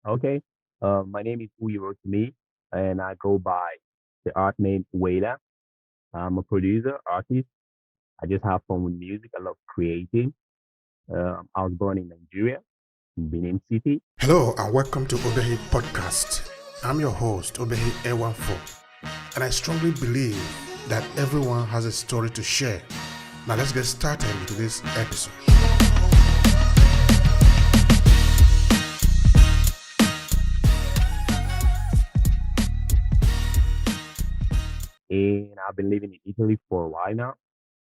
Okay. My name is Uyi Rotimi, and I go by the art name Weila. I'm a producer, artist. I just have fun with music. I love creating. I was born in Nigeria, in Benin City. Hello and welcome to Obehi Podcast. I'm your host, Obehi A14, and I strongly believe that everyone has a story to share. Now let's get started into this episode. And I've been living in Italy for a while now,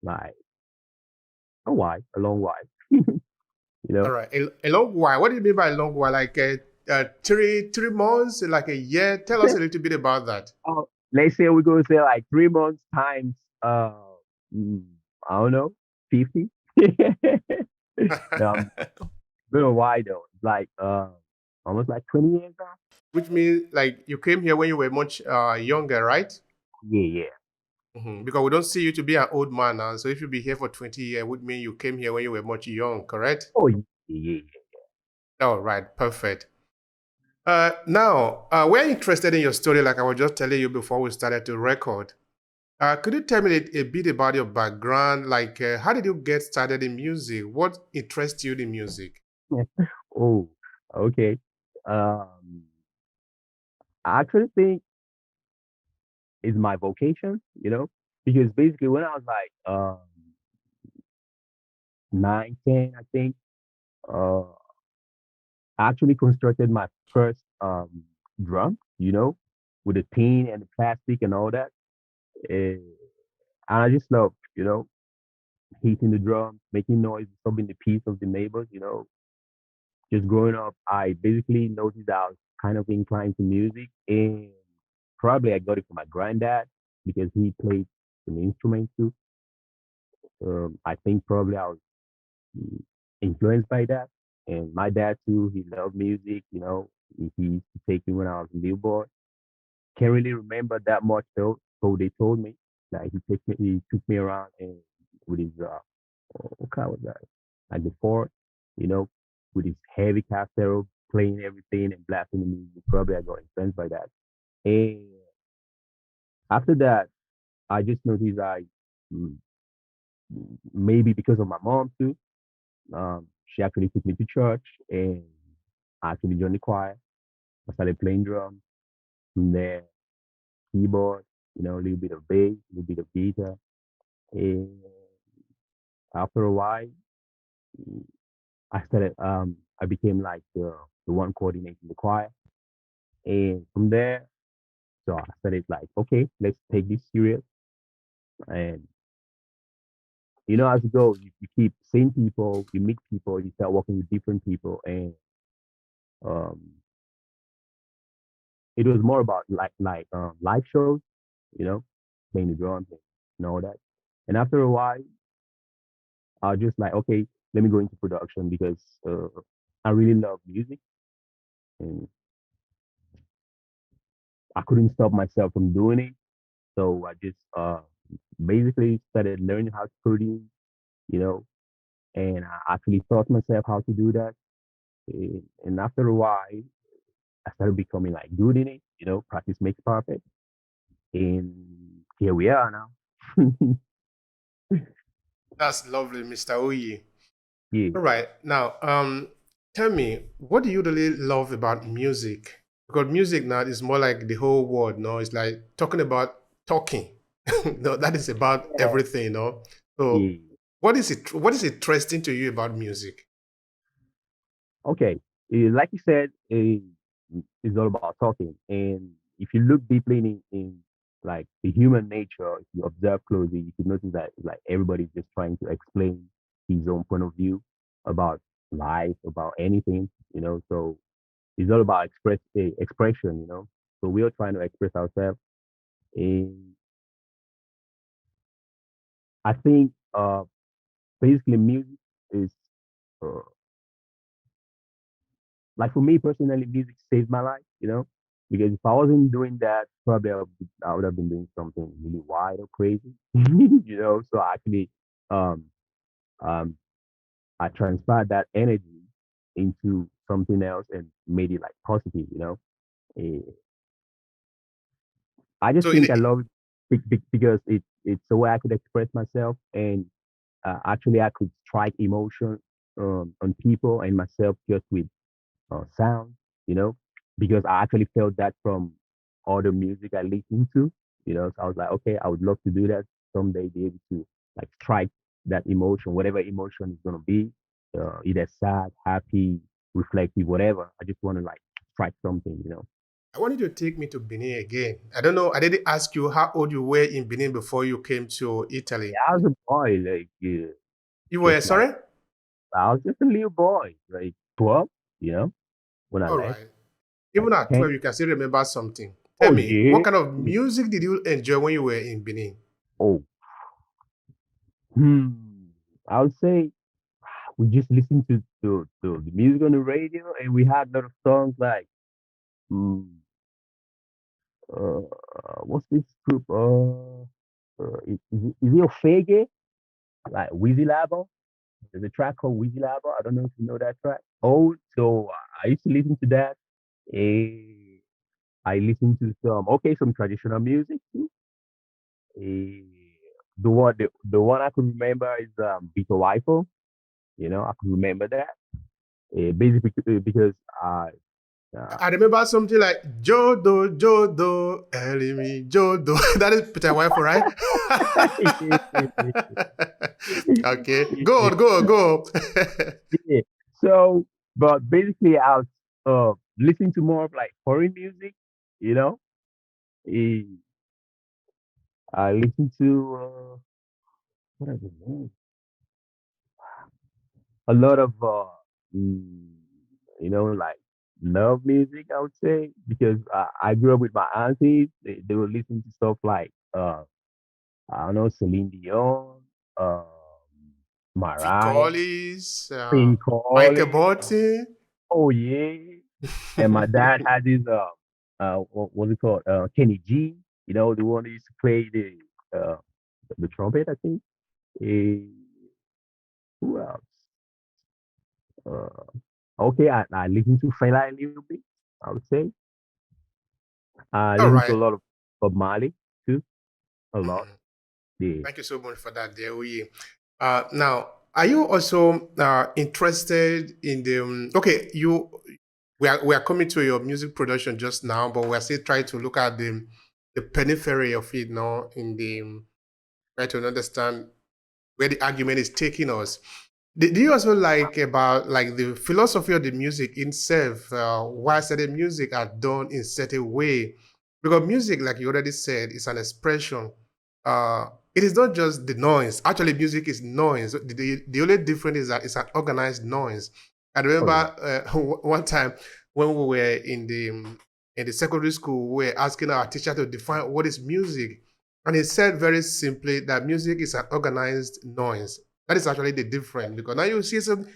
like a long while, you All know. right, a long while. What do you mean by a long while? Like three months, like a year? Tell us a little bit about that. Let's say we're going to say like 3 months times, uh, mm, I don't know, 50. um, been a while though. It's like almost like 20 years now. Which means like you came here when you were much younger, right? Yeah, yeah. Because we don't see you to be an old man now. So if you be here for 20 years, would mean you came here when you were much young, correct? Oh, yeah, yeah, All right, perfect. Now, we're interested in your story, like I was just telling you before we started to record. Could you tell me a bit about your background? Like, how did you get started in music? What interests you in music? yeah. Oh, okay. Um, I actually think it's my vocation, because basically when I was like 9, 10, I think, uh, I actually constructed my first drum, with the tin and the plastic and all that. And I just love, hitting the drum, making noise, disturbing the peace of the neighbors. Just growing up, I basically noticed that I was kind of inclined to music, and probably I got it from my granddad because he played an instrument too. I think probably I was mm, influenced by that. And my dad too, he loved music. He used to take me when I was a little boy. Can't really remember that much though. So they told me that he took me around and with his what kind was that? Like the Ford, you know, with his heavy cassette playing everything and blasting the music. Probably I got influenced by that. And after that, I just noticed mm, maybe because of my mom too. She actually took me to church and I actually joined the choir. I started playing drums. From there, keyboard, a little bit of bass, a little bit of guitar. And after a while, mm, I became like the one coordinating the choir. And from there, so I started like, okay, let's take this serious. And as you go, you keep seeing people, you meet people, you start working with different people. And um, it was more about like live shows, you know, playing the drums and all that. And after a while, I was just like, okay, let me go into production because I really love music and I couldn't stop myself from doing it. So I just basically started learning how to produce, you know, and I actually taught myself how to do that. And after a while, I started becoming like good in it, practice makes perfect. And here we are now. That's lovely, Mr. Oyi. Yeah. All right, now, tell me, what do you really love about music? Because music now is more like the whole world, no? It's like talking about talking. No, that is about Yeah. everything, no? So, Yeah. what is it? What is interesting to you about music? Okay. Like you said, it's all about talking. And if you look deeply in like the human nature, if you observe closely, you could notice that like everybody's just trying to explain his own point of view about life, about anything, So it's all about expression. So we are trying to express ourselves. And I think basically music is uh, like for me personally, music saved my life. Because if I wasn't doing that, probably I would have been doing something really wild or crazy, So I actually, um, um, I transferred that energy into something else and made it like positive, you know. Eh, I just So think I love it because it's a way I could express myself, and actually I could strike emotion on people and myself just with sound, you know, because I actually felt that from all the music I listened to, you know. So I was like, okay, I would love to do that someday, be able to like strike that emotion, whatever emotion is gonna be, either sad, happy, reflective, whatever. I just want to like strike something, you know. I want you to take me to Benin again. I don't know. I didn't ask you how old you were in Benin before you came to Italy. Yeah, I was a boy, like You just were like sorry? I was just a little boy, like 12, you know, when I All left, right. like Even at 10. 12, you can still remember something. Tell Oh me, what yeah. kind of music did you enjoy when you were in Benin? Oh, hmm. I would say we just listened to the music on the radio, and we had a lot of songs like mm, uh, what's this group? Is it Ofege? Like Weezy Labo? There's a track called Weezy Labo. I don't know if you know that track. Oh, so I used to listen to that. Eh, I listen to some traditional music too. Eh, the one I could remember is Vito Waifo. You know, I could remember that. Basically because uh, I remember something like Jodo, Jodo, Elimi, Jodo. That is Peter Wifo, right? Okay. Go on, go on, go on. yeah. So, but basically, I was listening to more of like foreign music. You know, Eh, I listen to what are the names? A lot of mm, like love music. I would say because I grew up with my aunties. They were listening to stuff like I don't know, Celine Dion, um, Mariah, Vicolis, Phil Michael Collins. Botti. Oh yeah. And my dad had this what was it called? Kenny G, you know, the one who used to play the trumpet, I think. Eh, who else? Uh, okay, I listen to Fela a little bit, I would say. I All listen to right. a lot of Bob Marley too, a lot. Mhm. Yeah, Thank you so much for that, there, Uyi. Now, are you also interested in the okay? We are coming to your music production just now, but we're still trying to look at the periphery of it now in the try to understand where the argument is taking us. Do you also like about like the philosophy of the music itself? Why certain music are done in certain way? Because music, like you already said, is an expression. It is not just the noise. Actually, music is noise. The only difference is that it's an organized noise. I oh remember yeah, one time when we were in the secondary school, we were asking our teacher to define what is music. And he said very simply that music is an organized noise. That is actually the difference because now you see some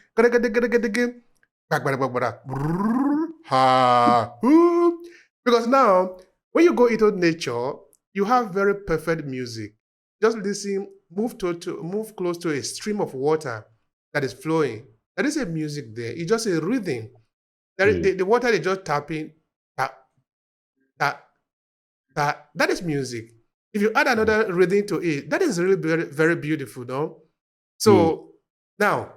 because now when you go into nature, you have very perfect music. Just listen, move close to a stream of water that is flowing. There is a music there. It's just a rhythm. yeah, The water is just tapping, tap, tap, that is music. If you add mhm, another rhythm to it, that is really very, very beautiful, no? yeah, So now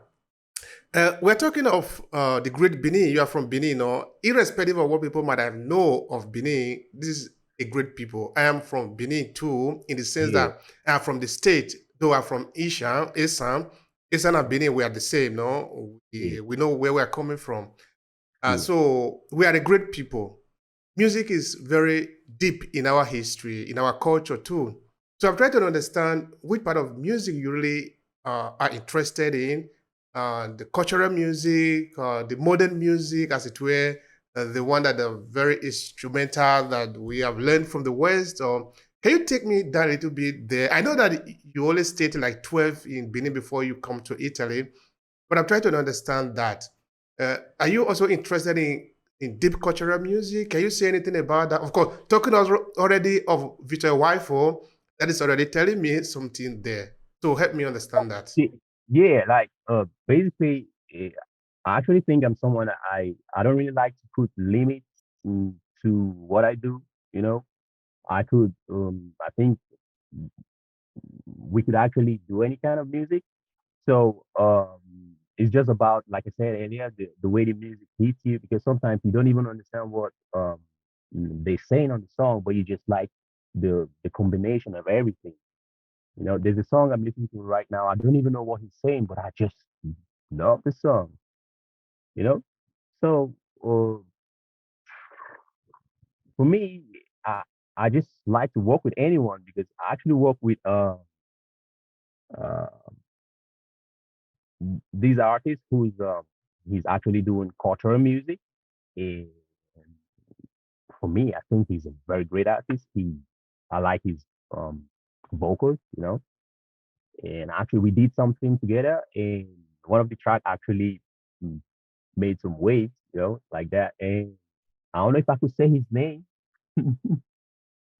we're talking of the great Benin. You are from Benin, no? Irrespective of what people might have know of Benin, this is a great people. I am from Benin too, in the sense yeah, that I am from the state, though I'm from Isan and Benin, we are the same, no? yeah, We know where we are coming from. yeah, So we are a great people. Music is very deep in our history, in our culture too. So I'm trying to understand which part of music you really are interested in, the cultural music, the modern music, as it were, the one that are very instrumental that we have learned from the West. Or can you take me down a little bit there? I know that you always stayed like 12 in Benin before you come to Italy, but I'm trying to understand that. Are you also interested in deep cultural music? Can you say anything about that? Of course, talking already of Victor Wifo, that is already telling me something there. So help me understand that. yeah, yeah. Like basically. I actually think I'm someone I don't really like to put limits to what I do. You know, I think we could actually do any kind of music. So it's just about, like I said earlier, the way the music hits you, because sometimes you don't even understand what they're saying on the song, but you just like the combination of everything. You know, there's a song I'm listening to right now. I don't even know what he's saying, but I just love the song. You know, so for me, I I just like to work with anyone because I actually work with uh these artists who's he's actually doing cultural music. And for me, I think he's a very great artist. I like his um vocals, you know. And actually, we did something together, and one of the track actually mm, made some waves, you know, like that. And I don't know if I could say his name.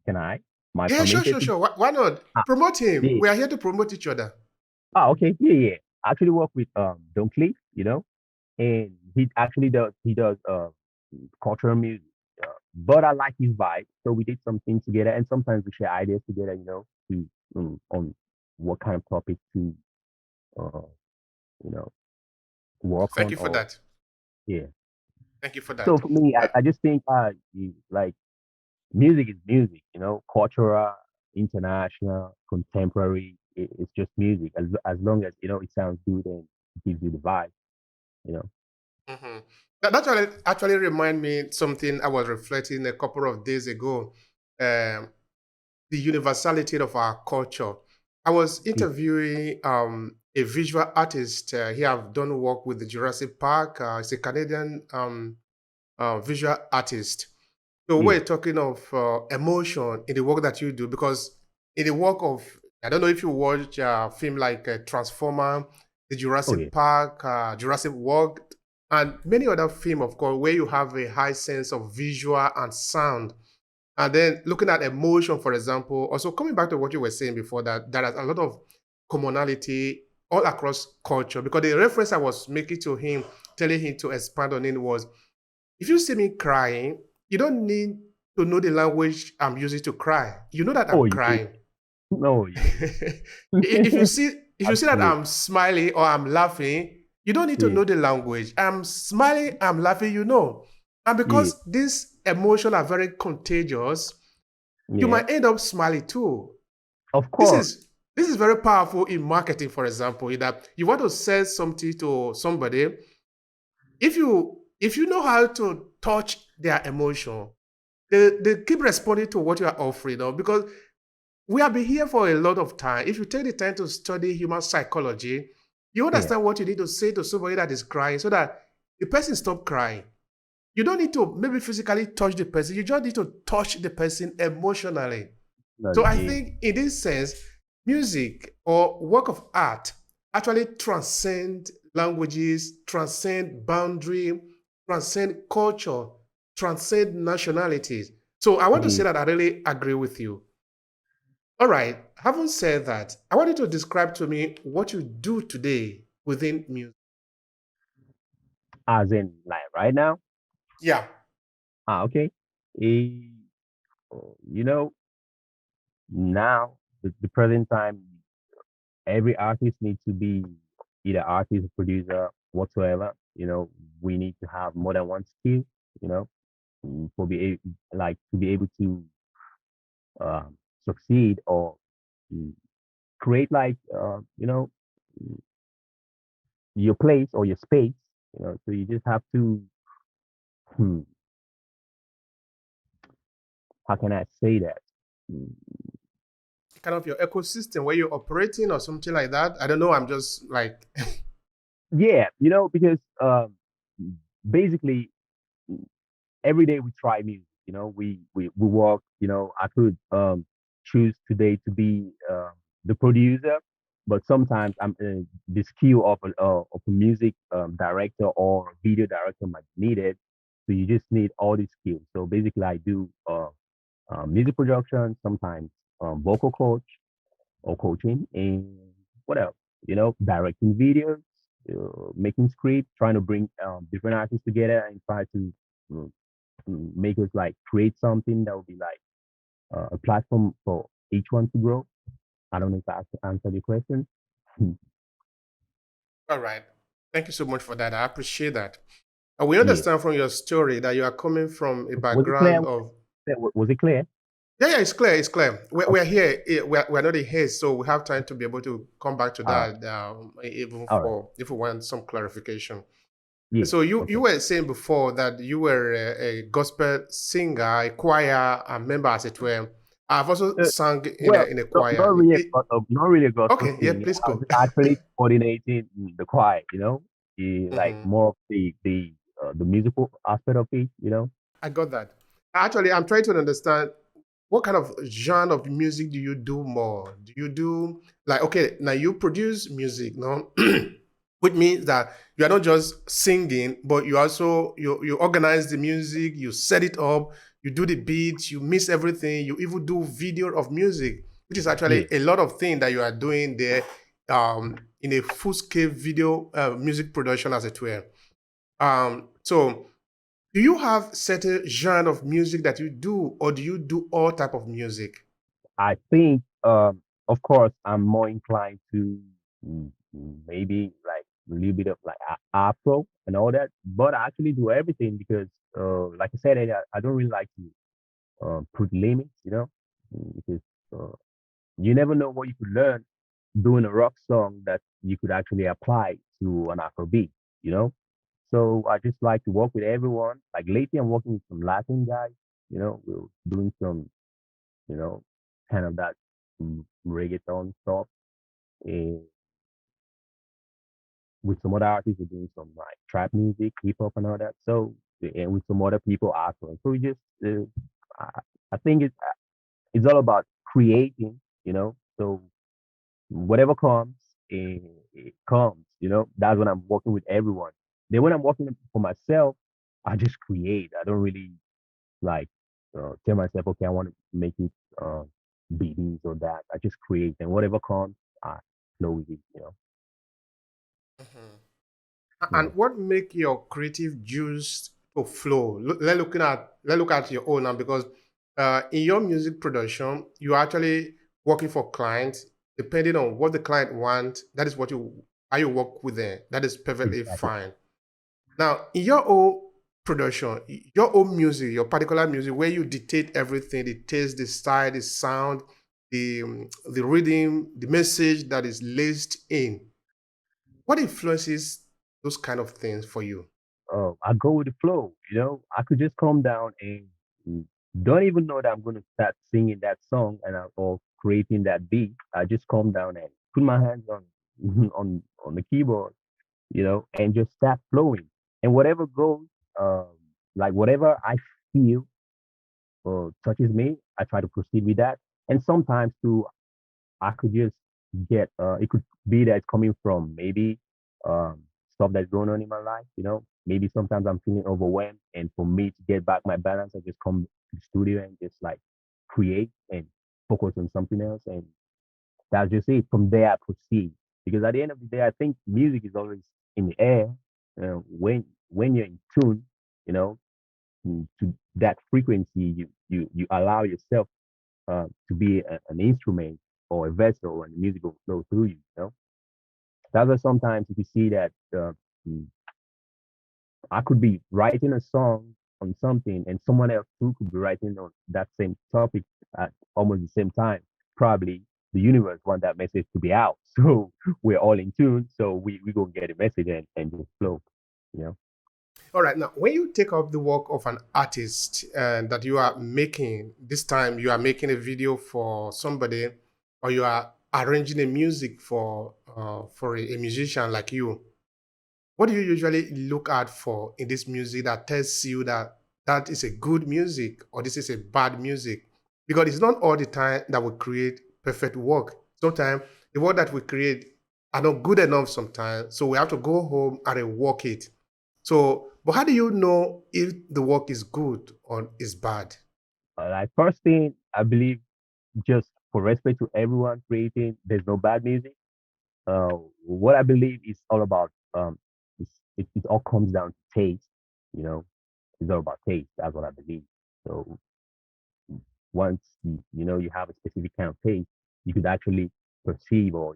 Can I? Am I Yeah, sure, permitted sure, to? sure. Why not? Ah, Promote him. yeah. We are here to promote each other. Ah, okay. Yeah, yeah. I actually work with Dunkley, you know, and he does cultural music. But I like his vibe, so we did something together, and sometimes we share ideas together, you know, to on what kind of topic to uh you know work Thank on, you for or that. yeah. Thank you for So that. for me, I just think like music is music, you know, cultural, international, contemporary. It's just music as long as you know it sounds good and gives you the vibe, you know. Mhm. That actually remind me something I was reflecting a couple of days ago. Um, the universality of our culture. I was Yeah, interviewing a visual artist. He have done work with the Jurassic Park. He's a Canadian visual artist. So yeah. we're talking of emotion in the work that you do, because in the work of, I don't know if you watch a film like Transformer, the Oh yeah, Jurassic Park, Jurassic World, and many other film, of course, where you have a high sense of visual and sound. And then looking at emotion, for example, also coming back to what you were saying before, that there is a lot of commonality all across culture. Because the reference I was making to him, telling him to expand on it was, if you see me crying, you don't need to know the language I'm using to cry. You know that oh I'm yeah, crying. oh if you yeah. see if you see that Absolutely, I'm smiling or I'm laughing, you don't need to yeah, know the language. I'm smiling, I'm laughing, you know. And yeah. because these emotions are very contagious, you Yeah, might end up smiling too. of This course. is this is very powerful in marketing, for example, in that you want to sell something to somebody. If you know how to touch their emotion, they keep responding to what you are offering, because we have been here for a lot of time. If you take the time to study human psychology, you Yeah, understand what you need to say to somebody that is crying so that the person stop crying. You don't need to maybe physically touch the person. You just need to touch the person emotionally. no, So I yeah, think in this sense, music or work of art actually transcend languages, transcend boundary, transcend culture, transcend nationalities. So I want to say yeah. that I really agree with you. All right, having said that, I want you to describe to me what you do today within music. As in, like right now. Yeah. Okay. Eh, you know, now the present time, every artist needs to be either artist, producer, whatsoever. You know, we need to have more than one skill. You know, for like to be able to succeed or mm, create like your place or your space. You know, so you just have to. Hmm, how can I say that? Mm, Kind of your ecosystem where you're operating or something like that. I don't know. I'm just like, Yeah, because basically every day we try music. You know, we work. You know, I could choose today to be the producer, but sometimes the skill of a music director or video director might be needed. So you just need all these skills. So basically, I do music production, sometimes vocal coach or coaching, and what else? You know, directing videos. making scripts, trying to bring different artists together and try to uh, make us like create something that would be like a platform for each one to grow. I don't know if I answered your question. All right. Thank you so much for that. I appreciate that. We Yeah. understand from your story that you are coming from a Was it clear? background of. Was it clear? Yeah, it's clear. It's clear. We're Okay. here. We're not in haste, so we have time to be able to come back to All right. that, even All right. for if we want some clarification. Yeah. So you Okay. were saying before that you were a gospel singer, a choir, a member, as it were. I've also Uh, sung well, in a choir. not really a gospel Okay, yeah, singer. please I was go. actually coordinating the choir. Like Mhm. more of the musical aspect of it. I got that. Actually, I'm trying to understand what kind of genre of music do you do more? Do you do like, okay, now you produce music, no? Which means that you are not just singing, but you also you organize the music, you set it up, you do the beats, you mix everything, you even do video of music, which is Yeah. actually a lot of things that you are doing there, in a full scale video music production, as it were. So do you have certain genre of music that you do, or do you do all type of music? I think, of course, I'm more inclined to maybe like a little bit of like Afro and all that, but I actually do everything because, like I said, I don't really like to put limits, because uh, you never know what you could learn doing a rock song that you could actually apply to an Afrobeat, you know? So I just like to work with everyone. Like lately, I'm working with some Latin guys, we're doing some you know, kind of that reggaeton stuff. And with some other artists, we're doing some like trap music, hip hop, and all that. So, and with some other people after. So we just, I, I think it's all about creating, So whatever comes, it comes. That's when I'm working with everyone. Then when I'm working for myself, I just create. I don't really like tell myself, okay, I want to make it be this or that. I just create, and whatever comes, I flow with it. Mhm. Yeah. And what make your creative juice to flow? Let's look at your own now, because in your music production, you actually working for clients. Depending on what the client wants, that is what you how you work with them. That is perfectly Exactly. fine. Now, in your own production, your own music, your particular music, where you dictate everything, the taste, the style, the sound, the rhythm, the message that is laced in. What influences those kind of things for you? I go with the flow. I could just calm down and mm, don't even know that I'm going to start singing that song or creating that beat. I just calm down and put my hands on on the keyboard, and just start flowing. And whatever goes, um, like whatever I feel touches me, I try to proceed with that. And sometimes too, I could just get it could be that it's coming from maybe um stuff that's going on in my life. Maybe sometimes I'm feeling overwhelmed, and for me to get back my balance, I just come to the studio and just like create and focus on something else, and that's just it. From there, I proceed because at the end of the day, I think music is always in the air. When you're in tune, you know, to that frequency, you allow yourself to be an instrument or a vessel and the music will flow through you. That's why sometimes if you see that mm, I could be writing a song on something and someone else too could be writing on that same topic at almost the same time. Probably the universe want that message to be out. So we're all in tune. So we go get a message and just flow, you know? All right. Now, when you take up the work of an artist that you are making, this time you are making a video for somebody, or you are arranging a music for a musician like you, what do you usually look out for in this music that tells you that that is a good music or this is a bad music? Because it's not all the time that we create perfect work. Sometimes the work that we create are not good enough sometimes, so we have to go home and rework it. So, but how do you know if the work is good or is bad? Like first thing, I believe just for respect to everyone creating, there's no bad music. What I believe is all about um, it all comes down to taste. You know, it's all about taste. That's what I believe. So once you have a specific kind of taste, you could actually perceive or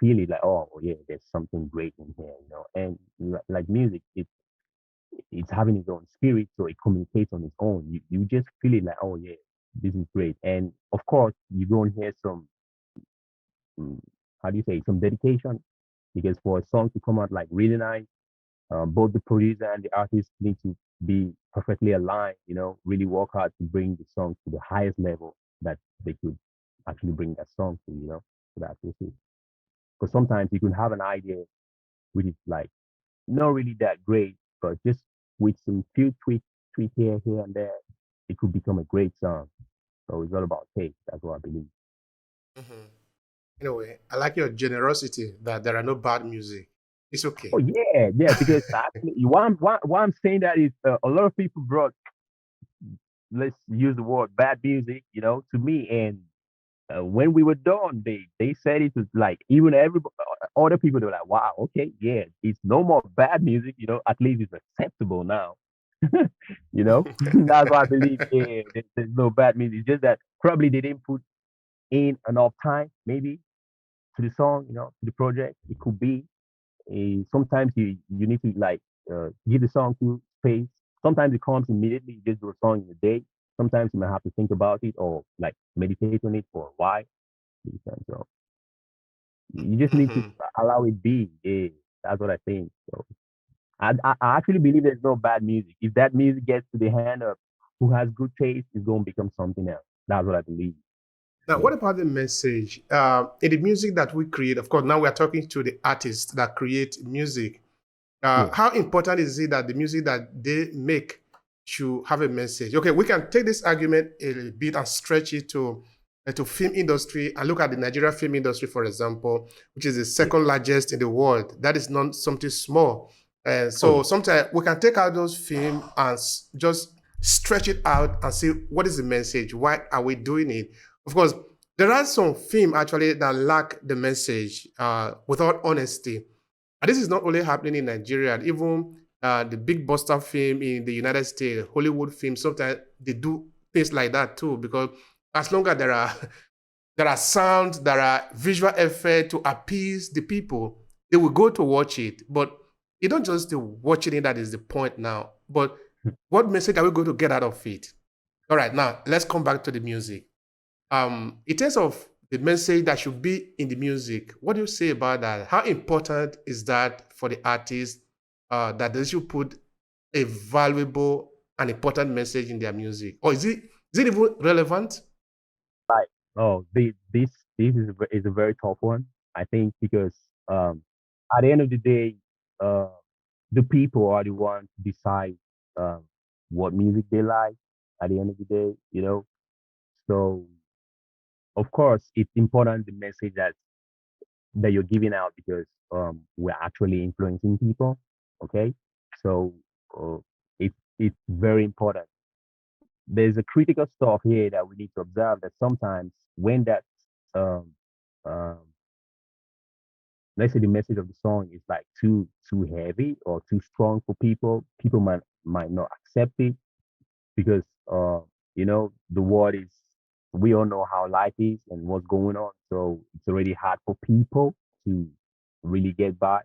feel it like, oh yeah, there's something great in here. And like music, it's having its own spirit, so it communicates on its own. You just feel it like, oh yeah, this is great. And of course, you go and hear some, mm, how do you say, some dedication, because for a song to come out like really nice, both the producer and the artist need to be perfectly aligned. Really work hard to bring the song to the highest level that they could actually bring that song to. So that's it. Because sometimes you can have an idea which is like not really that great, but just with some few tweak here and there, it could become a great song. So it's all about taste. That's what I believe. Mhm. Anyway, I like your generosity that there are no bad music. It's Oh okay. yeah. Because actually, why I'm saying that is a lot of people brought, let's use the word bad music, to me, and when we were done, they said it was like even every other people they were like, wow, okay, yeah, it's no more bad music, at least it's acceptable now. That's why I believe, yeah, there's no bad music. It's just that probably they didn't put in enough time, maybe, to the song, to the project. It could be. Sometimes you need to like give the song to space. Sometimes it comes immediately. You just do a song in a day. Sometimes you might have to think about it or like meditate on it for a while. So you just need to Mhm. allow it be. Yeah, that's what I think. So I actually believe there's no bad music. If that music gets to the hand of who has good taste, it's going to become something else. That's what I believe. Now, Yeah. what about the message? In the music that we create, of course, now we are talking to the artists that create music. Yeah. How important is it that the music that they make should have a message? Okay, we can take this argument a bit and stretch it to film industry and look at the Nigeria film industry, for example, which is the Yeah. second largest in the world. That is not something small. Oh, So yeah. sometimes we can take out those film and just stretch it out and see what is the message. Why are we doing it? Of course, there are some film actually that lack the message without honesty. And this is not only happening in Nigeria, even the big buster film in the United States, Hollywood films, sometimes they do things like that too, because as long as there are there are sounds, there are visual effects to appease the people, they will go to watch it. But you don't just watching it, that is the point now. But what message are we going to get out of it? All right, now let's come back to the music. In terms of the message that should be in the music, what do you say about that? How important is that for the artist that they should put a valuable and important message in their music, or is it even relevant? Like, oh, this is a very tough one. I think because um, at the end of the day, uh, the people are the ones who decide um, what music they like. At the end of the day, So of course, it's important the message that you're giving out because we're actually influencing people. Okay, so uh, it's very important. There's a critical stuff here that we need to observe that sometimes when that um, um, let's say the message of the song is like too heavy or too strong for people might not accept it because the world is we all know how life is and what's going on, so it's already hard for people to really get by,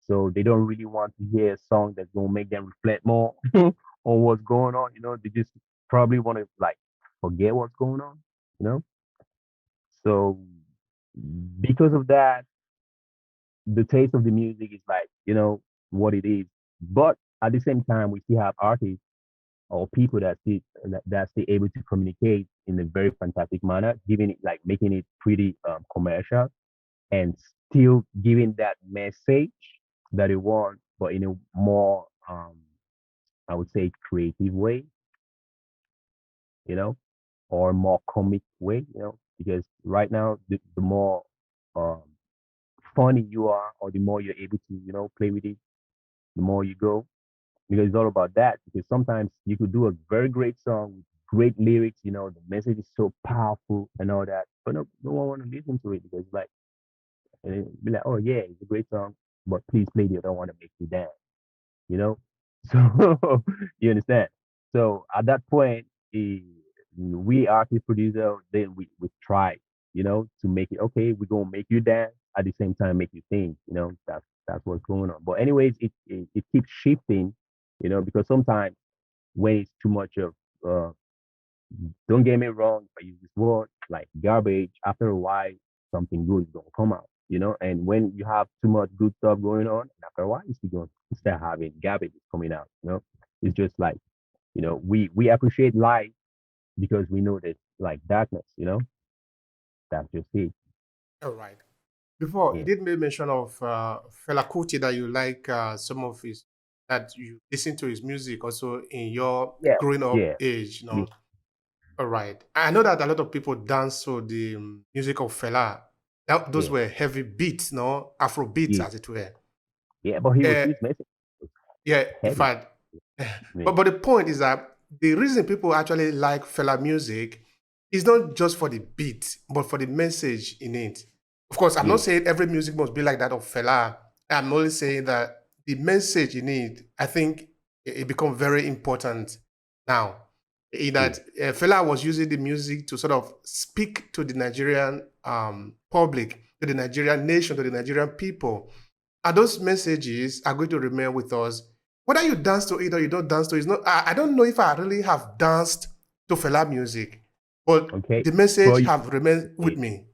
so they don't really want to hear a song that's going to make them reflect more on what's going on. They just probably want to like forget what's going on you know so because of that, the taste of the music is like what it is, but at the same time we still have artists or people that stay able to communicate in a very fantastic manner, giving it like making it pretty commercial and still giving that message that they want, but in a more I would say creative way, you know, or more comic way, because right now the more um, funny you are, or the more you're able to play with it, the more you go, because it's all about that. Because sometimes you could do a very great song with great lyrics, the message is so powerful and all that, but no one want to listen to it because like be like, oh yeah, it's a great song. but please play the other one that makes you dance. You know, so you understand. So at that point, we artist producer, then we try, to make it okay. We're gonna make you dance at the same time, make you think. That's what's going on. But anyways, it keeps shifting, because sometimes when it's too much of uh don't get me wrong, if I use this word like garbage, after a while, something good is gonna come out, And when you have too much good stuff going on, and after a while, you still gonna start having garbage coming out. It's just like, we appreciate light because we know that like darkness, that's just it. All right. Before, you Yeah, did make mention of Fela Kuti, that you like some of his, that you listen to his music also in your yeah, growing up yeah, age, yeah, All right. I know that a lot of people dance to the music of Fela. Those yeah, were heavy beats, no? Afro beats, yeah, as it were. yeah. But Uh, his message was yeah, in heavy. fact. Yeah, But the point is that the reason people actually like Fela music is not just for the beat, but for the message in it. Of course, I'm not yeah, saying every music must be like that of Fela. I'm only saying that the message in it, I think it become very important now. In yeah, that Fela was using the music to sort of speak to the Nigerian public, to the Nigerian nation, to the Nigerian people. And those messages are going to remain with us. Whether you dance to it or you don't dance to it, is not. I don't know if I really have danced to Fela music, but okay. the message But have remained yeah, with me.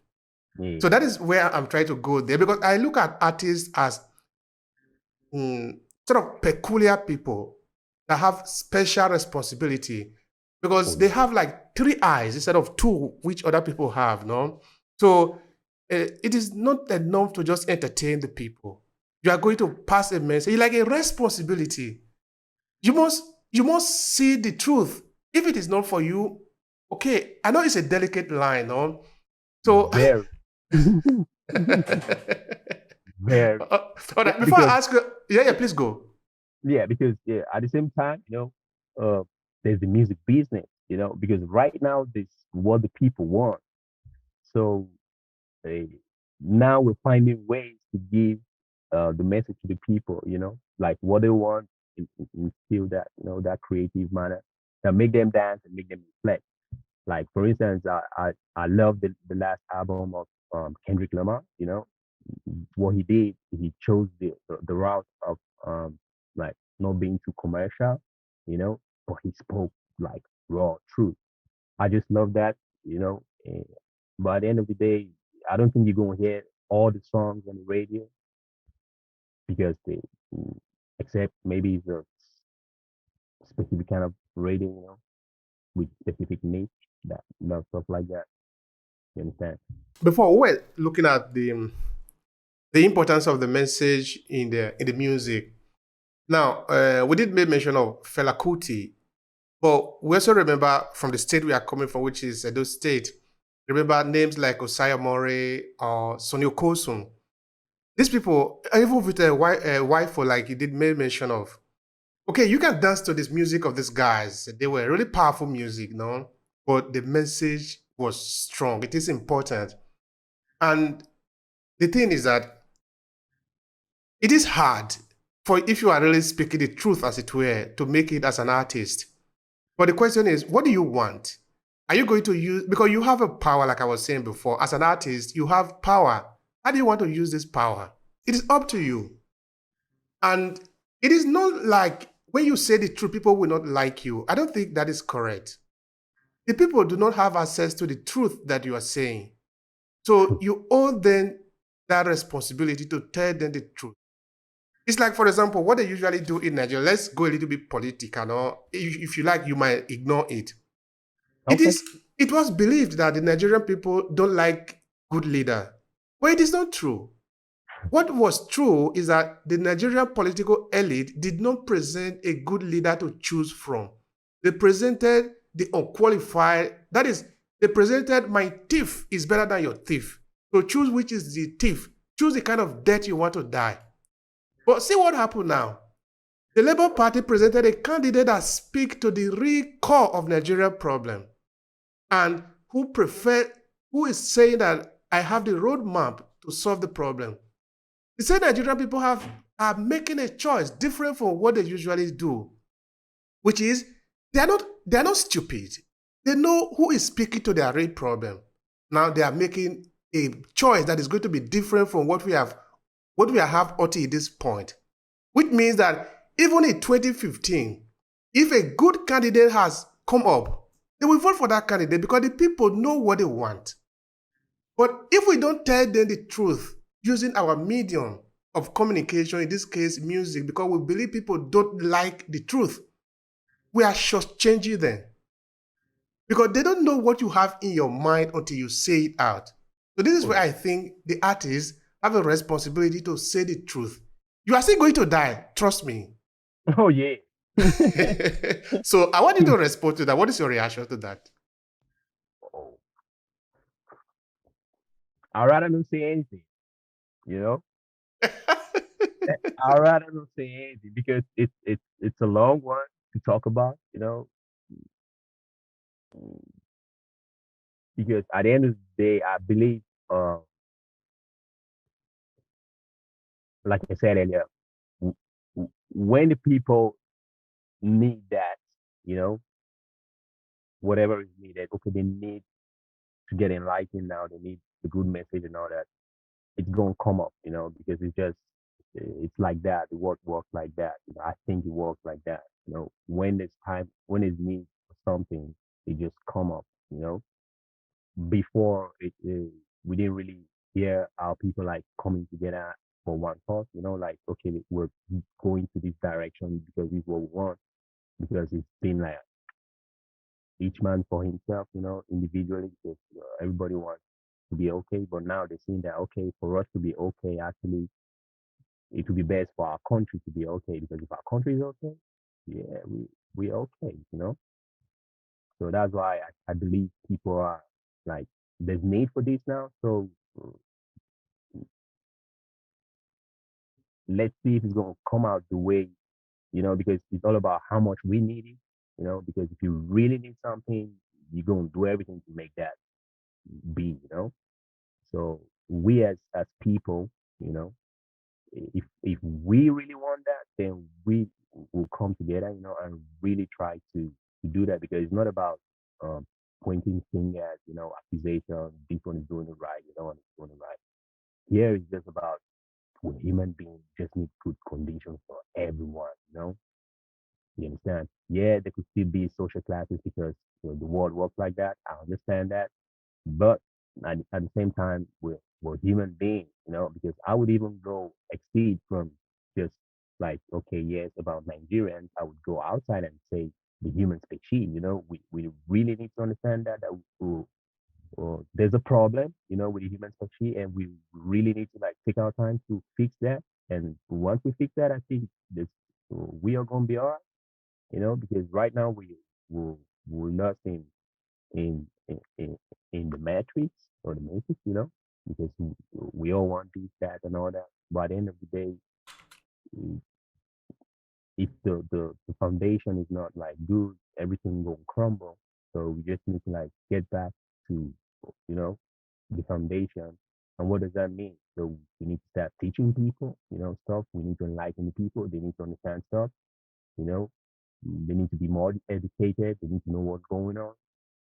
yeah, So that is where I'm trying to go there, because I look at artists as sort of peculiar people that have special responsibility, because oh they yeah, have like three eyes instead of two, which other people have. No, so it is not enough to just entertain the people. You are going to pass a message like a responsibility. You must you must see the truth. If it is not for you, okay. I know it's a delicate line, no. So very, very. all Yeah, right, before because I ask you, yeah, please go. yeah, because yeah, at the same time, there's the music business, because right now this what the people want. So uh, now we're finding ways to give the message to the people, like what they want in still that, that creative manner that make them dance and make them reflect. Like for instance, I love the last album of Kendrick Lamar. What he did, he chose the route of like not being too commercial, but he spoke like raw truth. I just love that, but at the end of the day, I don't think you're gonna hear all the songs on the radio because they, mm, except maybe the specific kind of radio, with specific niche that love stuff like that. You understand? Before we were looking at the importance of the message in the music. Now, we did make mention of Fela Kuti, but we also remember from the state we are coming from, which is Edo State. Remember names like Osaya More or Sonny Okosun. These people, even with a wife, like you did make mention of. Okay, you can dance to this music of these guys. They were really powerful music, no? But the message was strong. It is important. And the thing is that it is hard for, if you are really speaking the truth, as it were, to make it as an artist. But the question is, what do you want? Are you going to use, because you have a power, like I was saying before, as an artist, you have power. How do you want to use this power? It is up to you. And it is not like when you say the truth, people will not like you. I don't think that is correct. The people do not have access to the truth that you are saying. So you owe them that responsibility to tell them the truth. It's like, for example, what they usually do in Nigeria. Let's go a little bit political, or if you like, you might ignore it. It Okay. is. It was believed that the Nigerian people don't like good leader, but it is not true. What was true is that the Nigerian political elite did not present a good leader to choose from. They presented the unqualified. That is, they presented my thief is better than your thief. So choose which is the thief. Choose the kind of death you want to die. But see what happened now. The Labour Party presented a candidate that speaks to the real core of Nigerian problem, and who is saying that I have the roadmap to solve the problem. The same Nigerian people are making a choice different from what they usually do, which is they're not stupid. They know who is speaking to their real problem. Now they are making a choice that is going to be different from what we have until this point. Which means that even in 2015, if a good candidate has come up, they will vote for that candidate because the people know what they want. But if we don't tell them the truth using our medium of communication, in this case music, because we believe people don't like the truth, we are shortchanging them. Because they don't know what you have in your mind until you say it out. So this is Oh where yeah. I think the artists have a responsibility to say the truth. You are still going to die, trust me. Oh yeah. So I want you to respond to that. What is your reaction to that? Oh, I'd rather not say anything. You know, I'd rather not say anything because it's a long one to talk about. You know, because at the end of the day, I believe, uh, like I said earlier, when the people need that, you know, whatever is needed, okay, they need to get enlightened now. They need the good message and all that. It's gonna come up, you know, because it's like that. The work works like that. You know, I think it works like that. You know, when there's time, when there's need for something, it just come up. You know, before we didn't really hear how people like coming together for one cause. You know, like okay, we're going to this direction because this is what we want. Because it's been like each man for himself, you know, individually, because everybody wants to be okay. But now they're seeing that okay, for us to be okay, actually, it would be best for our country to be okay. Because if our country is okay, yeah, we okay, you know. So that's why I believe people are like there's need for this now. So uh, let's see if it's gonna come out the way, you know, because it's all about how much we need it, you know. Because if you really need something, you're gonna do everything to make that be, you know. So we as people, you know, if we really want that, then we will come together, you know, and really try to do that because it's not about um, pointing fingers, you know, accusation. This one is doing it right, the other one is doing it right. Here it's just about we human beings just need good conditions for everyone, you know. You understand? Yeah, there could still be social classes because the world works like that. I understand that. But at the same time, we're human beings, you know, because I would even go exceed from just like, okay, yes, about Nigerians, I would go outside and say the human species, you know, we really need to understand that there's a problem, you know, with the human species, and we really need to like take our time to fix that. And once we fix that, I think this we are gonna be all right, you know, because right now will we're lost in in in, in the matrix or the matrix, you know, because we all want this, that, and all that. But at the end of the day, if the foundation is not like good, everything will crumble. So we just need to like get back to, you know, the foundation. And what does that mean? So we need to start teaching people, you know, stuff. We need to enlighten the people. They need to understand stuff, you know. They need to be more educated. They need to know what's going on,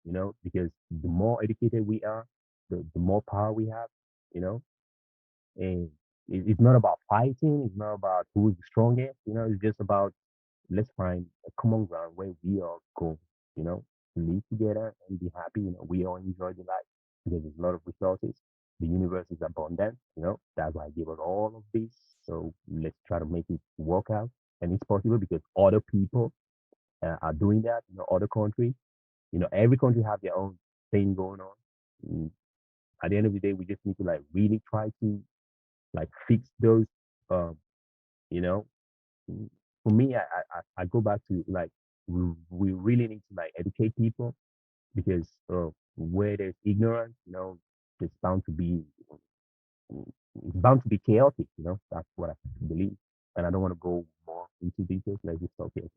you know, because the more educated we are, the more power we have, you know. And it's not about fighting. It's not about who's the strongest. You know, it's just about let's find a common ground where we all go, you know, live together and be happy. You know, we all enjoy the life because there's a lot of resources. The universe is abundant, you know, that's why I give us all of this. So let's try to make it work out. And it's possible because other people are doing that, you know, other countries. You know, every country have their own thing going on. Mm, at the end of the day, we just need to like really try to like fix those, um, you know, mm, for me, I go back to like we really need to like educate people because where there's ignorance, you know, it's bound to be it's bound to be chaotic. You know, that's what I believe, and I don't want to go more into details. Let's just talk here.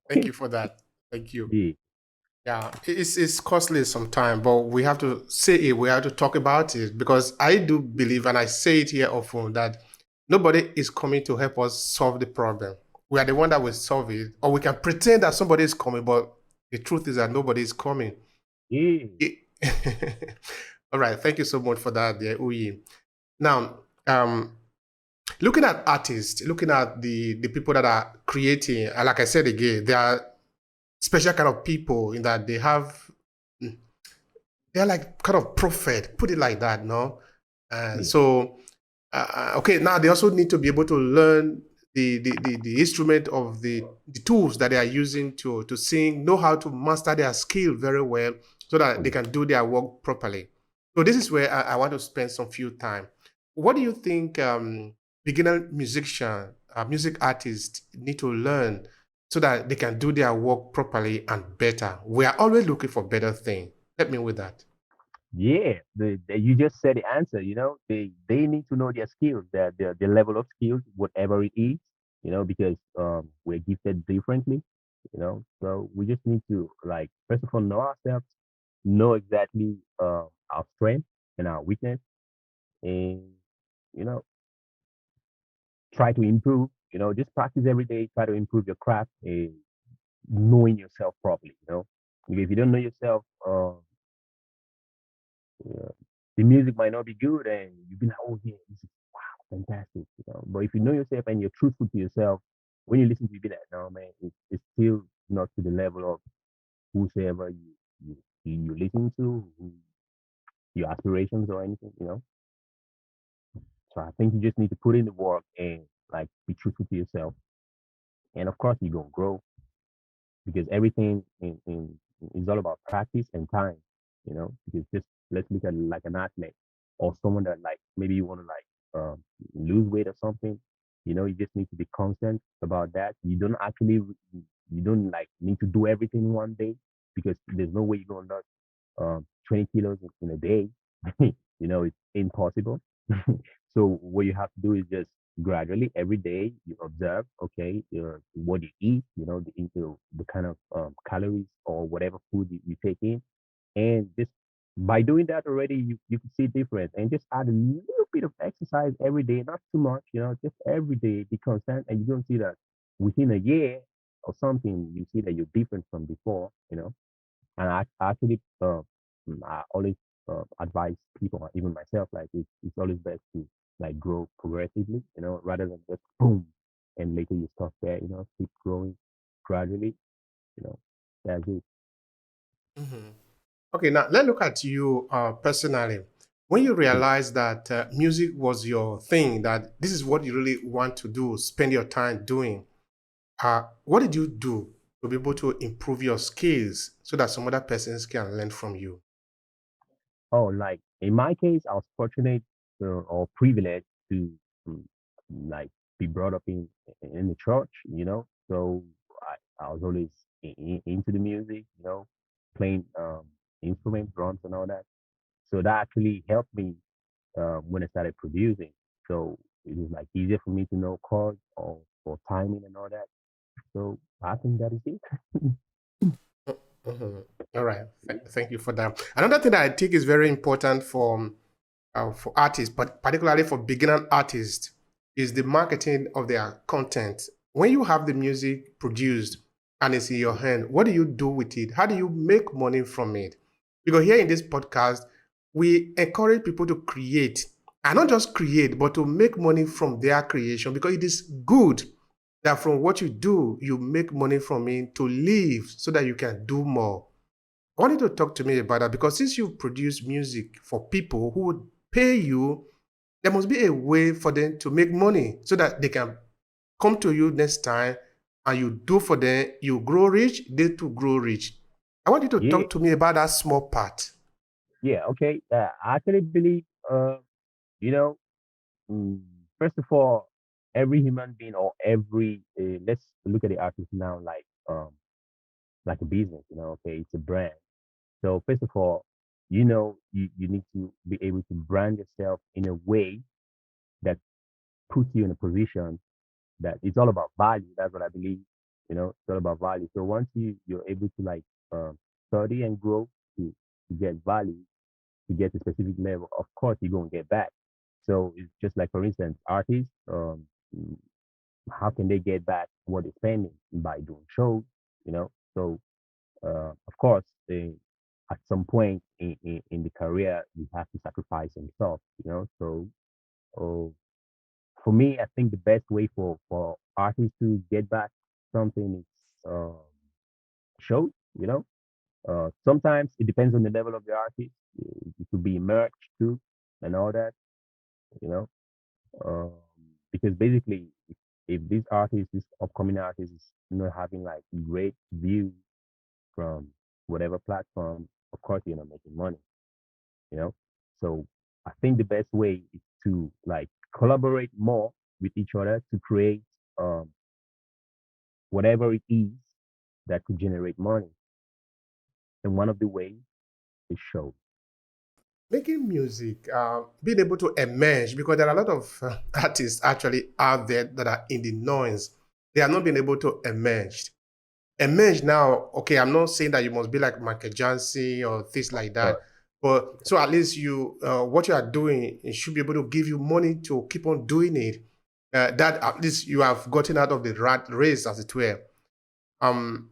Thank you for that. Thank you. Yeah, Yeah, it's costly sometimes, but we have to say it. We have to talk about it because I do believe, and I say it here often, that nobody is coming to help us solve the problem. We are the one that will solve it, or we can pretend that somebody is coming, but the truth is that nobody is coming. Yeah, All right, thank you so much for that, dear Uyi. Now, looking at artists, looking at the people that are creating, and like I said again, they are special kind of people in that they're like kind of prophet, put it like that, no? yeah, Okay, now they also need to be able to learn the instrument of the tools that they are using to sing, know how to master their skill very well so that they yeah. can do their work properly. So this is where I want to spend some few time. What do you think beginner musician, music artists need to learn so that they can do their work properly and better? We are always looking for better thing. Help me with that. Yeah, you just said the answer. They need to know their skills, their level of skills, whatever it is. Because we're gifted differently. So we just need to like first of all know ourselves, know exactly our strength and our weakness, and you know try to improve. Just practice every day. Try to improve your craft and knowing yourself properly. Because if you don't know yourself, yeah, the music might not be good, and you'll be like, oh yeah, this is fantastic. But if you know yourself and you're truthful to yourself, when you listen to it, you be like, no man, it's still not to the level of whosoever you listen to, your aspirations or anything. So I think you just need to put in the work and like be truthful to yourself, and of course you're gonna grow because everything in is all about practice and time. Because just let's look at like an athlete or someone that like maybe you want to like lose weight or something. You just need to be constant about that. You don't like need to do everything in one day because there's no way you're gonna lose 20 kilos in a day. It's impossible. So what you have to do is just gradually every day you observe, okay, what you eat, the kind of calories or whatever food you take in, and just by doing that already, you can see difference, and just add a little bit of exercise every day, not too much, just every day, be constant, and you're gonna see that within a year or something, you see that you're different from before. And I actually, I always advise people, even myself, like it's always best to like grow progressively, rather than just boom and later you stop there, keep growing gradually, you know. That's it. Mhm. Okay, now let's look at you personally. When you Yeah. realized that music was your thing, that this is what you really want to do, spend your time doing, what did you do to be able to improve your skills so that some other persons can learn from you? Oh, like in my case, I was fortunate or privileged to um, like be brought up in the church, So I was always into the music, playing instruments, drums, and all that. So that actually helped me when I started producing. So it was like easier for me to know chords or timing and all that. So I think that is it. Mhm. All right, thank you for that. Another thing that I think is very important for artists, but particularly for beginner artists, is the marketing of their content. When you have the music produced and it's in your hand, what do you do with it? How do you make money from it? Because here in this podcast, we encourage people to create and not just create, but to make money from their creation because it is good that from what you do, you make money from it to live so that you can do more. I want you to talk to me about that because since you produce music for people who would pay you, there must be a way for them to make money so that they can come to you next time and you do for them, you grow rich, they too grow rich. I want you to Yeah, talk to me about that small part. yeah, okay. I actually believe, you know, Mm, first of all, every human being or every let's look at the artist now like a business, okay, it's a brand. So first of all, you need to be able to brand yourself in a way that puts you in a position that it's all about value. That's what I believe. It's all about value. So once you're able to like study and grow to get value, to get to a specific level, of course you're gonna get back. So it's just like, for instance, artists, how can they get back what they're spending by doing shows? You know, so of course, at some point in the career, you have to sacrifice yourself. You know, so uh, for me, I think the best way for artists to get back something is shows. You know, sometimes it depends on the level of the artist. It could be merch too and all that. You know, um, because basically, if this artist, this upcoming artist, is not having like great views from whatever platform, of course you're not making money. You know, so I think the best way is to like collaborate more with each other to create um, whatever it is that could generate money. And one of the ways is show. Making music, being able to emerge, because there are a lot of artists actually out there that are in the noise. They are not being able to emerge. Emerge now, okay, I'm not saying that you must be like Michael Jackson or things like that, But but so at least you, what you are doing, it should be able to give you money to keep on doing it. That at least you have gotten out of the rat race, as it were. Um,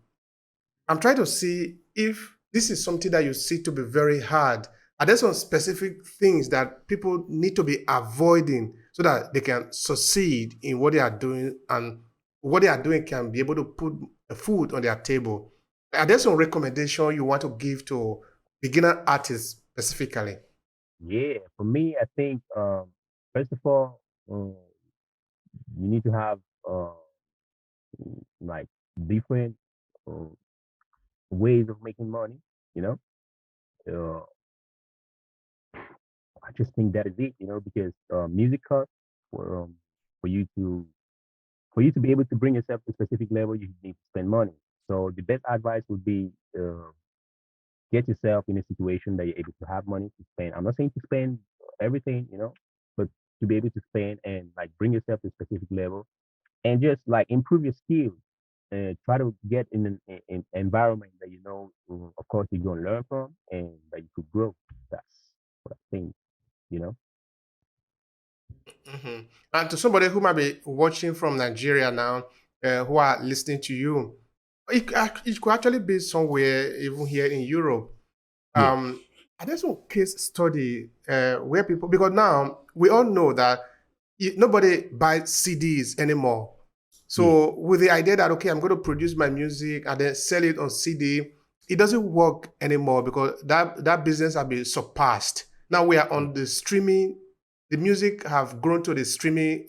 I'm trying to see if this is something that you see to be very hard. Are there some specific things that people need to be avoiding so that they can succeed in what they are doing, and what they are doing can be able to put food on their table? Are there some recommendation you want to give to beginner artists specifically? yeah, for me, I think first of all, you need to have like different uh, ways of making money. You know, uh, I just think that is it. You know, because music costs for you to be able to bring yourself to a specific level, you need to spend money. So the best advice would be get yourself in a situation that you're able to have money to spend. I'm not saying to spend everything, you know, but to be able to spend and like bring yourself to a specific level and just like improve your skills and try to get in an environment that you know, of course, you're going to learn from and that you could grow. That's what I think, you know. Mhm. And to somebody who might be watching from Nigeria now, who are listening to you, it could actually be somewhere even here in Europe. Yeah, Are there some case study where people, because now we all know that nobody buys CDs anymore. yeah, So with the idea that, okay, I'm going to produce my music and then sell it on CD, it doesn't work anymore because that business has been surpassed. Now we are yeah, on the streaming. The music have grown to the streaming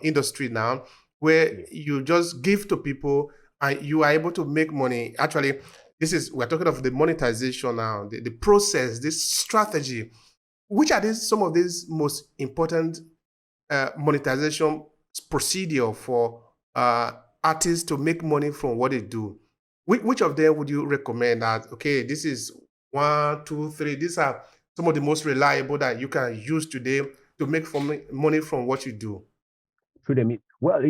industry now, where yeah. you just give to people and you are able to make money. Actually, we're talking of the monetization now, the process, this strategy. Which are these some of these most important monetization procedure for uh, artists to make money from what they do? Which of them would you recommend that, okay, this is one, two, three, these are some of the most reliable that you can use today to make money from what you do? Through them. Well,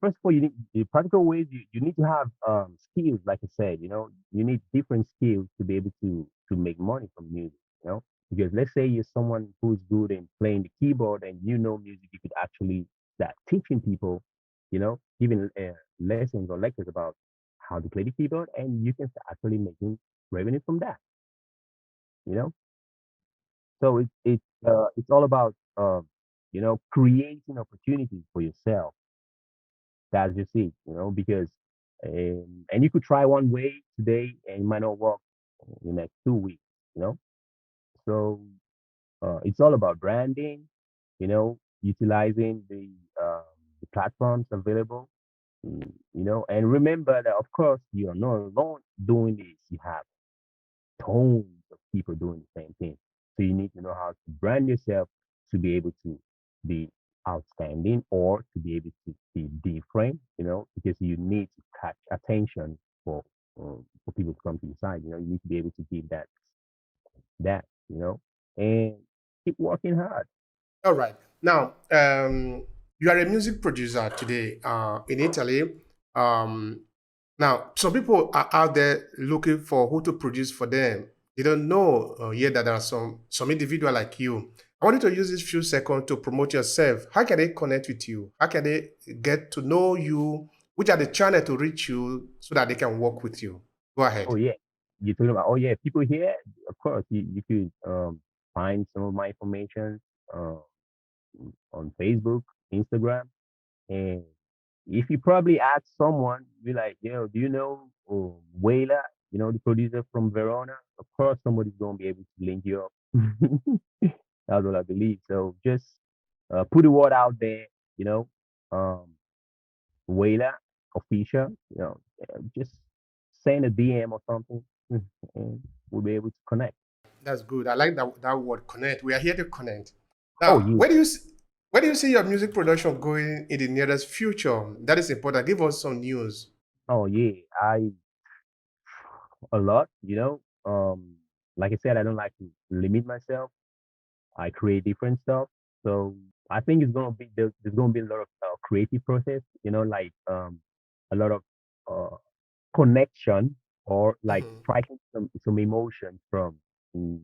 first of all, you need the practical ways. You need to have skills, like I said. You know, you need different skills to be able to make money from music. You know, because let's say you're someone who's good in playing the keyboard and you know music, you could actually start teaching people. You know, giving lessons or lectures about how to play the keyboard, and you can start actually making revenue from that. You know, so it's all about you know, creating opportunities for yourself. That's just it, you know, because and you could try one way today and it might not work in the next 2 weeks, you know. So it's all about branding, you know, utilizing the platforms available, you know, and remember that of course you are not alone doing this. You have tons of people doing the same thing. So you need to know how to brand yourself to be able to be outstanding or to be able to be different, you know, because you need to catch attention for people to come to your side. You know, you need to be able to give that, you know, and keep working hard. All right. Now, you are a music producer today in Italy. Um, Now, some people are out there looking for who to produce for them. They don't know yet that there are some individual like you. I want you to use this few seconds to promote yourself. How can they connect with you? How can they get to know you? Which are the channels to reach you so that they can work with you? Go Oh ahead. yeah, you're talking about. Oh yeah, people here. Of course, you could find some of my information uh, on Facebook, Instagram, and if you probably ask someone, be like, yo, do you know Weila? You know, the producer from Verona. Of course, somebody's gonna be able to link you up. That's what I believe. So just put the word out there. You know, um, Weila official. You know, just send a DM or something, and we'll be able to connect. That's good. I like that word connect. We are here to connect. Oh Now, yeah, where do you see your music production going in the nearest future? That is important. Give us some news. oh yeah. I a lot. You know, like I said, I don't like to limit myself. I create different stuff. So I think it's gonna be there's gonna be a lot of creative process. You know, like a lot of uh, connection or like Mhm. striking some emotion mm,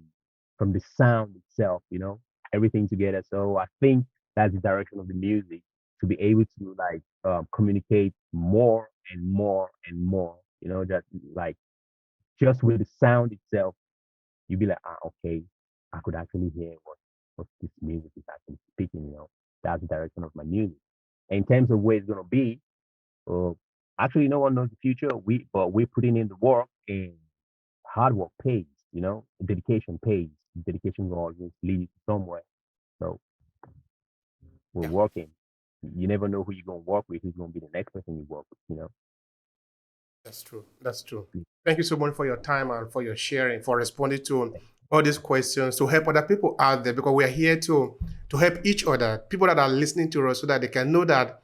from the sound itself. You know, everything together. So I think that's the direction of the music to be able to like communicate more and more and more. You know, that like just with the sound itself you'd be like, okay, I could actually hear what this music is actually speaking, you know. That's the direction of my music. And in terms of where it's gonna be, uh, actually no one knows the future. But we're putting in the work and hard work pays, you know, dedication pays. Dedication will always lead you somewhere. So we're Yeah. working. You never know who you're gonna work with, who's gonna be the next person you work with, you know. That's true. That's true. Thank you so much for your time and for your sharing, for responding to all these questions to help other people out there because we are here to help each other, people that are listening to us so that they can know that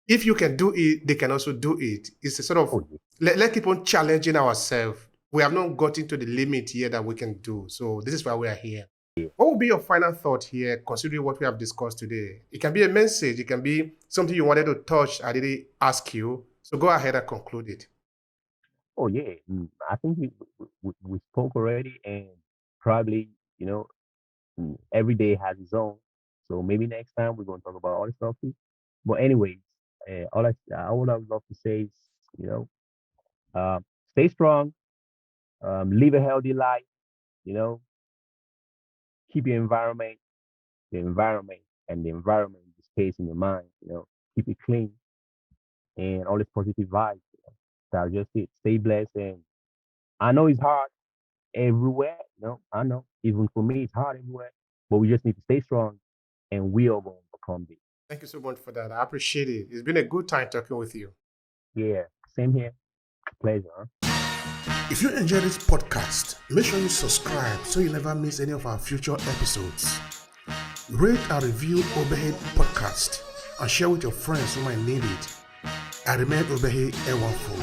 if you can do it, they can also do it. It's a sort of Oh let's keep on challenging ourselves. We have not gotten to the limit here that we can do. So this is why we are here. yeah. What will be your final thought here, considering what we have discussed today? It can be a message, it can be something you wanted to touch. I didn't ask you. So go ahead and conclude it. Oh yeah. I think we spoke already and probably, you know, every day has its own. So maybe next time we're gonna talk about other stuff too. But anyways, all I would love to say is, you know, stay strong, live a healthy life, you know, keep your environment, the environment, and the environment, the space in your mind, you know, keep it clean and all this positive vibes. So just it. Stay blessed, and I know it's hard everywhere. You know, I know even for me it's hard everywhere, but we just need to stay strong, and we are gonna overcome this. Thank you so much for that. I appreciate it. It's been a good time talking with you. Yeah, same here. Pleasure. Huh? If you enjoy this podcast, make sure you subscribe so you never miss any of our future episodes. Rate and review Obehi Podcast and share with your friends who might need it. I remain Obehi Ewanfo.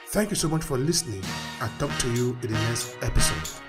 Thank you so much for listening and talk to you in the next episode.